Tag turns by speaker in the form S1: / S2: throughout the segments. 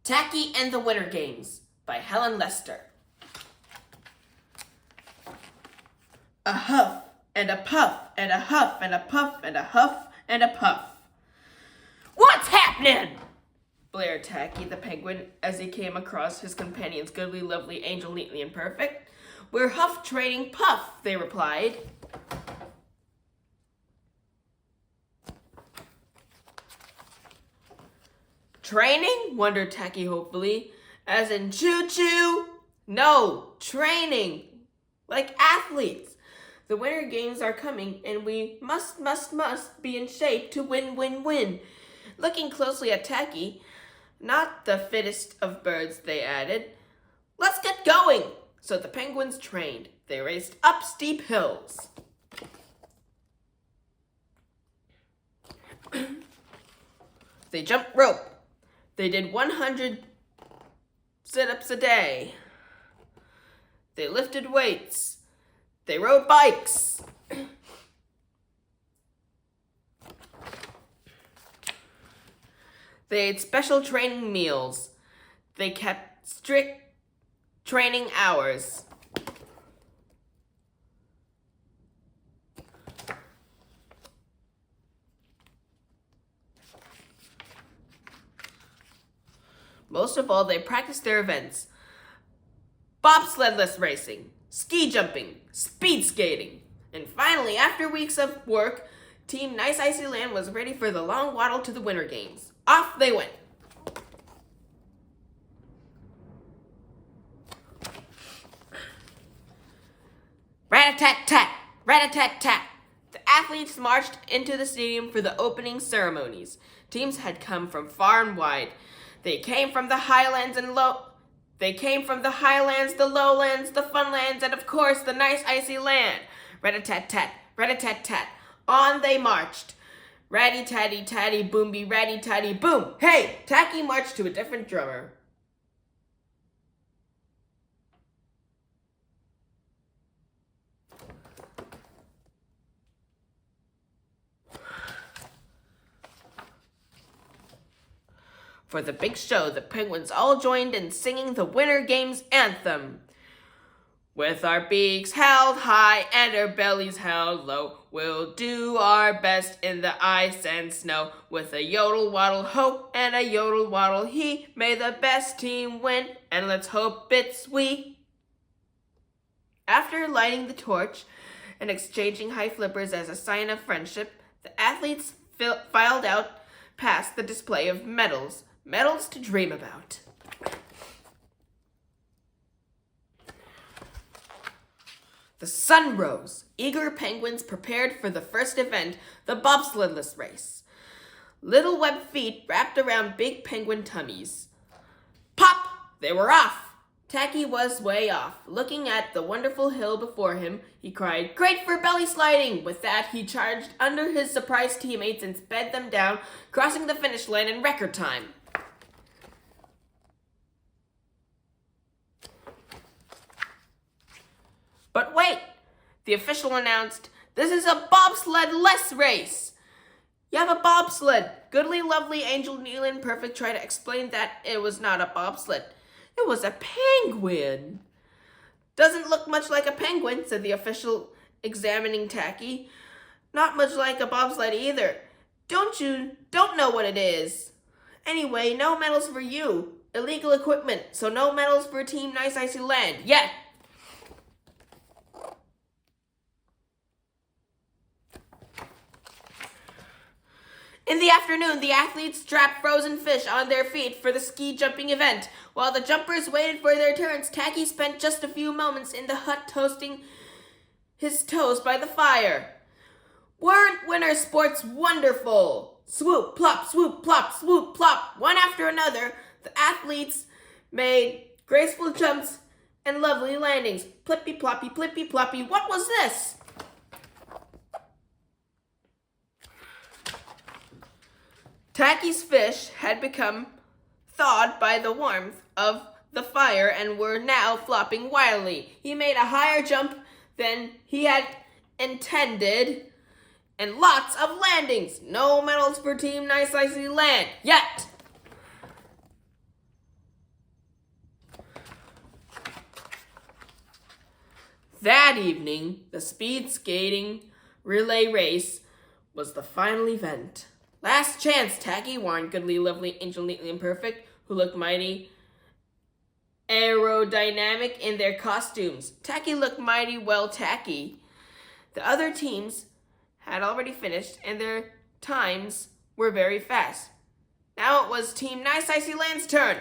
S1: Tacky and the Winter Games by Helen Lester. A huff and a puff and a huff and a puff and a huff and a puff. What's happening? Blared Tacky the penguin as he came across his companions Goodly, Lovely, Angel, Neatly, and Perfect. We're huff trading puff, they replied. Training? Wondered Tacky hopefully. As in choo-choo? No, training. Like athletes. The Winter Games are coming and we must be in shape to win. Looking closely at Tacky, not the fittest of birds, they added. Let's get going. So the penguins trained. They raced up steep hills. They jumped rope. They did 100 sit-ups a day. They lifted weights. They rode bikes. They ate special training meals. They kept strict training hours. Most of all, they practiced their events. Bobsledless racing, ski jumping, speed skating. And finally, after weeks of work, Team Nice Icy Land was ready for the long waddle to the Winter Games. Off they went. Rat-a-tat-tat, rat-a-tat-tat. The athletes marched into the stadium for the opening ceremonies. Teams had come from far and wide. They came from the highlands, the lowlands, the funlands, and of course the nice icy land. Rat-a-tat-tat, rat-a-tat-tat. On they marched. Ratty-tatty-tatty, boomby, ratty-tatty, boom. Hey, Tacky marched to a different drummer. For the big show, the penguins all joined in singing the Winter Games anthem. With our beaks held high and our bellies held low, we'll do our best in the ice and snow. With a yodel waddle ho and a yodel waddle he, may the best team win, and let's hope it's we. After lighting the torch and exchanging high flippers as a sign of friendship, the athletes filed out past the display of medals. Medals to dream about. The sun rose. Eager penguins prepared for the first event, the bobsledless race. Little webbed feet wrapped around big penguin tummies. Pop! They were off. Tacky was way off. Looking at the wonderful hill before him, he cried, "Great for belly sliding!" With that, he charged under his surprised teammates and sped them down, crossing the finish line in record time. But wait, the official announced, "This is a bobsled-less race." You have a bobsled. Goodly, Lovely, Angel, Neatly, and Perfect tried to explain that it was not a bobsled. It was a penguin. Doesn't look much like a penguin, said the official, examining Tacky. Not much like a bobsled either. Don't know what it is. Anyway, no medals for you. Illegal equipment, so no medals for Team Nice Icy Land yet. In the afternoon, the athletes strapped frozen fish on their feet for the ski jumping event. While the jumpers waited for their turns, Tacky spent just a few moments in the hut toasting his toes by the fire. Weren't winter sports wonderful? Swoop, plop, swoop, plop, swoop, plop. One after another, the athletes made graceful jumps and lovely landings. Plippy, ploppy, plippy, ploppy. What was this? Tacky's fish had become thawed by the warmth of the fire and were now flopping wildly. He made a higher jump than he had intended and lots of landings. No medals for Team Nice Icy Land yet. That evening, the speed skating relay race was the final event. Last chance, Tacky, warned Goodly, Lovely, Angel, Neatly, and Perfect, who looked mighty aerodynamic in their costumes. Tacky looked mighty well tacky. The other teams had already finished, and their times were very fast. Now it was Team Nice Icy Land's turn.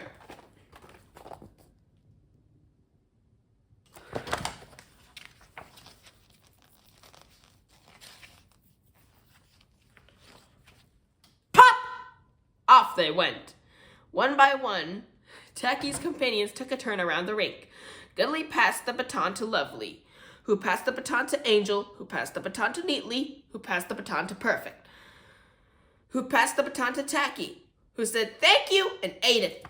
S1: Pop! Off they went. One by one, Tacky's companions took a turn around the rink. Goodly passed the baton to Lovely, who passed the baton to Angel, who passed the baton to Neatly, who passed the baton to Perfect, who passed the baton to Tacky, who said thank you and ate it.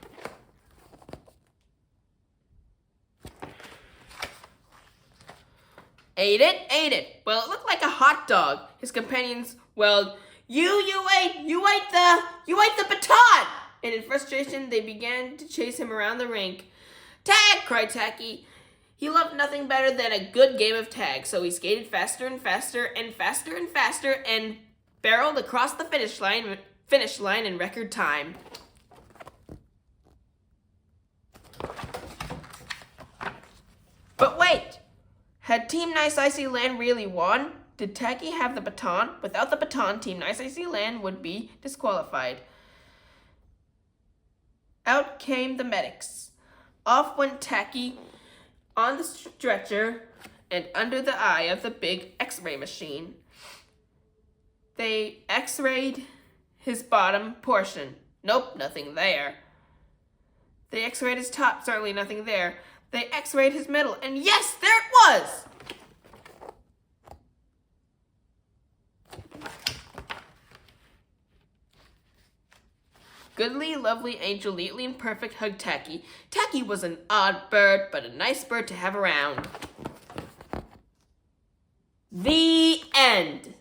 S1: Ate it. Well, it looked like a hot dog. His companions wailed, you ate the baton! And in frustration, they began to chase him around the rink. Tag, cried Tacky. He loved nothing better than a good game of tag, so he skated faster and faster and faster and faster and barreled across the finish line in record time. But wait! Had Team Nice Icy Land really won? Did Tacky have the baton? Without the baton, Team Nice Icy Land would be disqualified. Out came the medics. Off went Tacky on the stretcher and under the eye of the big X-ray machine. They X-rayed his bottom portion. Nope, nothing there. They X-rayed his top, certainly nothing there. They X-rayed his middle, and yes, there it was! Goodly, Lovely, Angel, Neatly, and Perfect hugged Tacky. Tacky was an odd bird, but a nice bird to have around. The end.